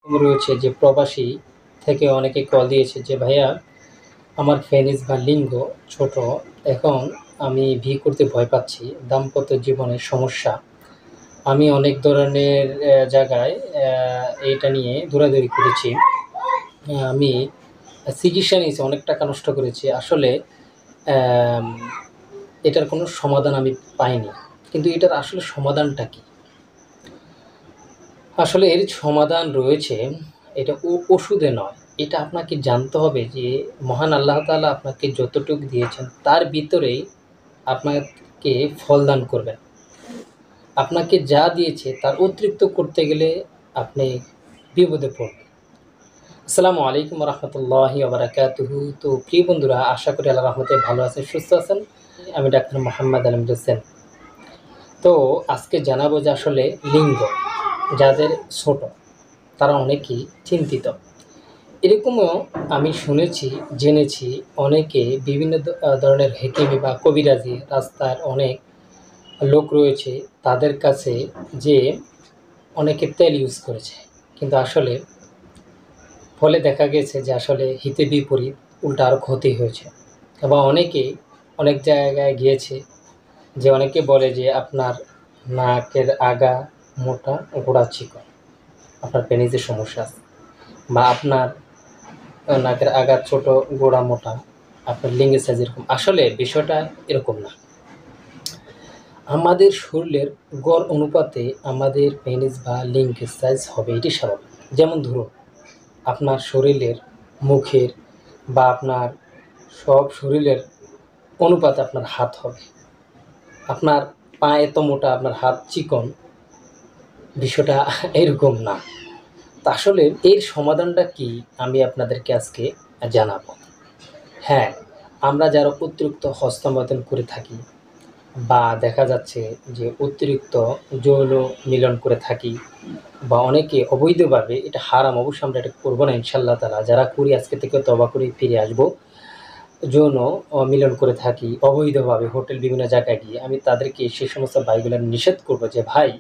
রয়েছে যে প্রবাসী থেকে অনেকে কল দিয়েছে যে ভাইয়া আমার পেনিস বা লিঙ্গ ছোট, এখন আমি বিয়ে করতে ভয় পাচ্ছি, দাম্পত্য জীবনের সমস্যা। আমি অনেক ধরনের জায়গায় এইটা নিয়ে দৌড়াদৌড়ি করেছি। আমি চিকিৎসা নিয়েছি, অনেক টাকা নষ্ট করেছি। আসলে অ্যাম এটার কোনো সমাধান আমি পাইনি। কিন্তু এটার আসলে সমাধানটা কী? আসলে এর সমাধান রয়েছে, এটা ওষুধে নয়। এটা আপনাকে জানতে হবে যে মহান আল্লাহ তাআলা আপনাকে যতটুক দিয়েছেন তার ভিতরেই আপনাকে ফলদান করবেন। আপনাকে যা দিয়েছে তার অতিরিক্ত করতে গেলে আপনি বিপদে পড়বেন। আসসালামু আলাইকুম ওয়া রাহমাতুল্লাহি ওয়া বারাকাতুহু। তো প্রিয় বন্ধুরা, আশা করি আল্লাহর রহমতে ভালো আছেন, সুস্থ আছেন। আমি ডাক্তার মোহাম্মদ আলম হোসেন। তো আজকে জানাবো যে আসলে লিঙ্গ যাদের ছোট তারা অনেকেই চিন্তিত। এরকমও আমি শুনেছি, জেনেছি অনেকে বিভিন্ন ধরনের হেকিমি বা কবিরাজি রাস্তার অনেক লোক রয়েছে, তাদের কাছে যে অনেকে তেল ইউজ করেছে, কিন্তু আসলে ফলে দেখা গেছে যে আসলে হিতে বিপরীত, উল্টা আরও ক্ষতি হয়েছে। এবং অনেকে অনেক জায়গায় গিয়েছে যে অনেকে বলে যে আপনার নাকের আগা মোটা, গোড়া চিকন, আপনার পেনিসের সমস্যা আছে, বা আপনার নাকের আগা ছোট, গোড়া মোটা, আপনার লিঙ্গের সাইজ এরকম। আসলে বিষয়টা এরকম না। আমাদের শরীরের গড় অনুপাতে আমাদের পেনিস বা লিঙ্গের সাইজ হবে, এটি স্বাভাবিক। যেমন ধরুন আপনার শরীরের, মুখের বা আপনার সব শরীরের অনুপাতে আপনার হাত হবে। আপনার পা এত মোটা, আপনার হাত চিকন, বিষয়টা এরকম না। তা আসলে এর সমাধানটা কি আমি আপনাদেরকে আজকে জানাবো। হ্যাঁ, আমরা যারা অতিরিক্ত হস্তমৈথুন করে থাকি বা দেখা যাচ্ছে যে অতিরিক্ত যৌন মিলন করে থাকি, বা অনেকে অবৈধভাবে, এটা হারাম, অবশ্যই আমরা এটা করবো না ইনশাআল্লাহ তাআলা। যারা করি আজকে থেকে তওবা করে ফিরে আসবো। যৌন মিলন করে থাকি অবৈধভাবে হোটেল বিভিন্ন জায়গায় গিয়ে, আমি তাদেরকে সেই সমস্ত ভাইগুলো নিষেধ করবো যে ভাই,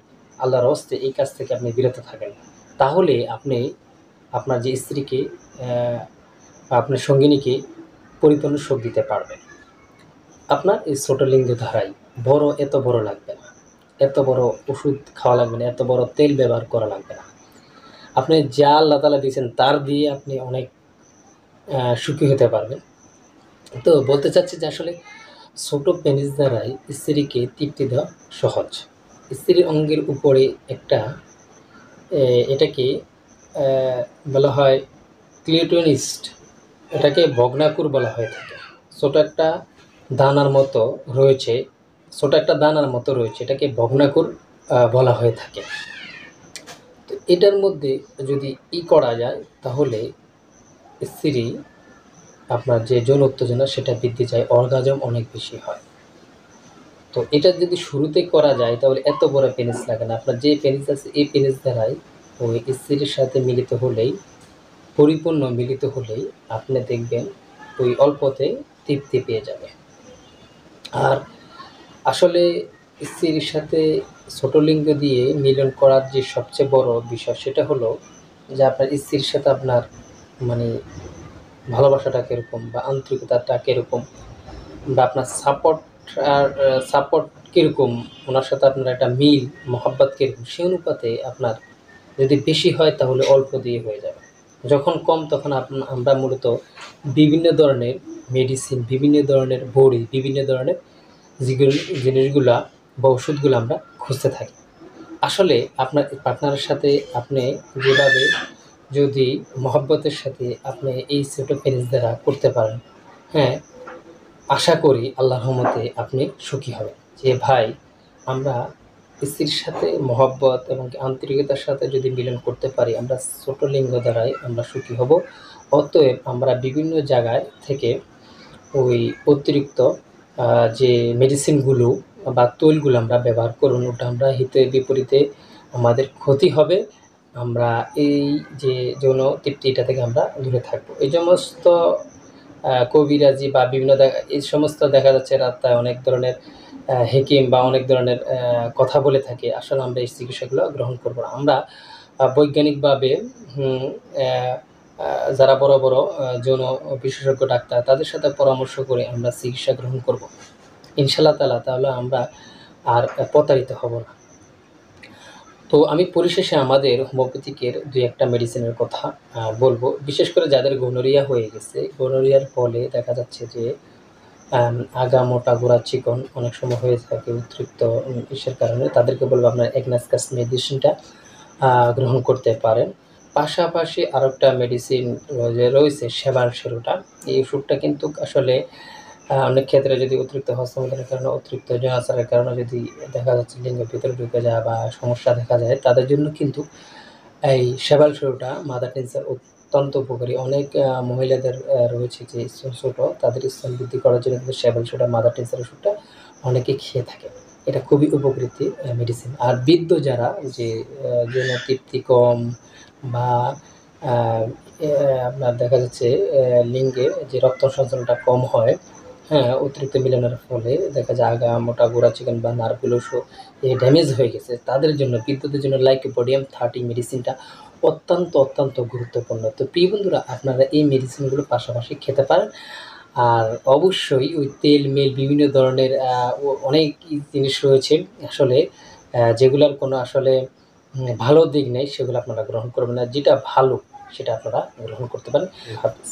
আল্লাহর হস্তে এই কাজ থেকে আপনি বিরত থাকেন। তাহলে আপনি আপনার যে স্ত্রীকে আপনার সঙ্গিনীকে পরিপূর্ণ সুখ দিতে পারবেন। আপনার এই ছোট লিঙ্গ ধারাই এত বড় লাগবে না, এত বড় ওষুধ খাওয়া লাগবে না, এত বড় তেল ব্যবহার করা লাগবে না। আপনি যা আল্লাহ তাআলা দিয়েছেন তার দিয়ে আপনি অনেক সুখী হতে পারবেন। তো বলতে চাচ্ছি যে আসলে ছোট পেনিস দ্বারাই স্ত্রীকে তৃপ্তি দেওয়া সহজ। স্ত্রীর অঙ্গের উপরে একটা এটাকে বলা হয় ক্লিটোরিস, এটাকে ভগ্নাকুর বলা হয়ে থাকে। ছোট একটা দানার মতো রয়েছে, এটাকে ভগ্নাকুর বলা হয়ে থাকে। তো এটার মধ্যে যদি করা যায় তাহলে স্ত্রী আপনার যে যৌন উত্তেজনা সেটা বৃদ্ধি যায়, অর্গাজম অনেক বেশি হয়। তো এটা যদি শুরুতে করা যায় তাহলে এত বড় পেনিস লাগে না। আপনার যে পেনিস আছে এই পেনিস দ্বারাই ওই স্ত্রীর সাথে পরিপূর্ণ মিলিত হলেই আপনি দেখবেন ওই অল্পতে তৃপ্তি পেয়ে যাবে। আর আসলে স্ত্রীর সাথে ছোট লিঙ্গ দিয়ে মিলন করার যে সবচেয়ে বড় বিষয় সেটা হলো যে আপনার স্ত্রীর সাথে আপনার মানে ভালোবাসাটা কীরকম, বা আন্তরিকতাটা কীরকম, বা আপনার সাপোর্ট কীরকম, ওনার সাথে আপনার একটা মিল মহব্বত কীরকম, সেই অনুপাতে আপনার যদি বেশি হয় তাহলে অল্প দিয়ে হয়ে যাবে। যখন কম তখন আমরা মূলত বিভিন্ন ধরনের মেডিসিন, বিভিন্ন ধরনের বড়ি, বিভিন্ন ধরনের জিনিসগুলা বা ওষুধগুলো আমরা খুঁজতে থাকি। আসলে আপনার পার্টনারের সাথে আপনি যেভাবে যদি মহব্বতের সাথে আপনি এই ছোট পেনিস দ্বারা করতে পারেন, হ্যাঁ, আশা করি আল্লাহর রহমতে আপনি সুখী হবেন। যে ভাই, আমরা স্ত্রীর সাথে মহব্বত এবং আন্তরিকতার সাথে যদি মিলন করতে পারি, আমরা ছোট লিঙ্গ দ্বারাই আমরা সুখী হব। অতএব আমরা বিভিন্ন জায়গায় থেকে ওই অতিরিক্ত যে মেডিসিনগুলো বা তৈলগুলো আমরা ব্যবহার করুন, ওটা আমরা হিতে বিপরীতে আমাদের ক্ষতি হবে। আমরা এই যে যৌন তৃপ্তি, এটা থেকে আমরা দূরে থাকবো। এই সমস্ত কবিরাজি বা বিভিন্ন এই সমস্ত দেখা যাচ্ছে রাস্তায় অনেক ধরনের হেকিম বা অনেক ধরনের কথা বলে থাকে। আসলে আমরা এই চিকিৎসাগুলো গ্রহণ করব না। আমরা বৈজ্ঞানিকভাবে যারা বড় বড় যৌন বিশেষজ্ঞ ডাক্তার তাদের সাথে পরামর্শ করে আমরা চিকিৎসা গ্রহণ করব ইনশাআল্লাহ তাআলা, তাহলে আমরা আর প্রতারিত হব না। তো আমি পরিশেষে আমাদের হোমিওপ্যাথিকের ২-১টা মেডিসিনের কথা বলবো। বিশেষ করে যাদের গনোরিয়া হয়ে গেছে, গনোরিয়ার ফলে দেখা যাচ্ছে যে আগা মোটা গোড়া চিকন অনেক সময় হয়ে থাকে অতিরিক্ত ইসের কারণে, তাদেরকে বলবো আপনার অ্যাগনাসকাস মেডিসিনটা গ্রহণ করতে পারেন। পাশাপাশি আরেকটা মেডিসিন যে রয়েছে সেবান সেরোটা, এই ওষুধটা কিন্তু আসলে অনেক ক্ষেত্রে যদি অতিরিক্ত হস্তমৈথুনের কারণে, অতিরিক্ত যৌনাচারের কারণে যদি দেখা যাচ্ছে লিঙ্গের ভিতরে ঢুকে যায় বা সমস্যা দেখা যায়, তাদের জন্য কিন্তু এই সেবাল সেরোটা মাদার টিনচার অত্যন্ত উপকারী। অনেক মহিলাদের রয়েছে যে স্তন ছোট, তাদের স্তন বৃদ্ধি করার জন্য কিন্তু সেবাল সেরোটা মাদার টিনচার ওষুধটা অনেকে খেয়ে থাকে। এটা খুবই উপকৃত মেডিসিন। আর বৃদ্ধ যারা যে যৌন তৃপ্তি কম বা আপনার দেখা যাচ্ছে লিঙ্গে যে রক্ত সঞ্চালনটা কম হয়, হ্যাঁ, অতিরিক্ত মিলনের ফলে দেখা যায় আগা মোটা গোড়া চিকন বা নার্ভগুলো ড্যামেজ হয়ে গেছে, তাদের জন্য বৃদ্ধদের জন্য লাইকোপোডিয়াম 30 মেডিসিনটা অত্যন্ত গুরুত্বপূর্ণ। তো প্রিয় বন্ধুরা, আপনারা এই মেডিসিনগুলো পাশাপাশি খেতে পারেন। আর অবশ্যই ওই তেল মেল বিভিন্ন ধরনের অনেক জিনিস রয়েছে আসলে যেগুলোর কোনো আসলে ভালো দিক নেই, সেগুলো আপনারা গ্রহণ করবেন না। যেটা ভালো সেটা আপনারা গ্রহণ করতে পারেন। হাফেজ।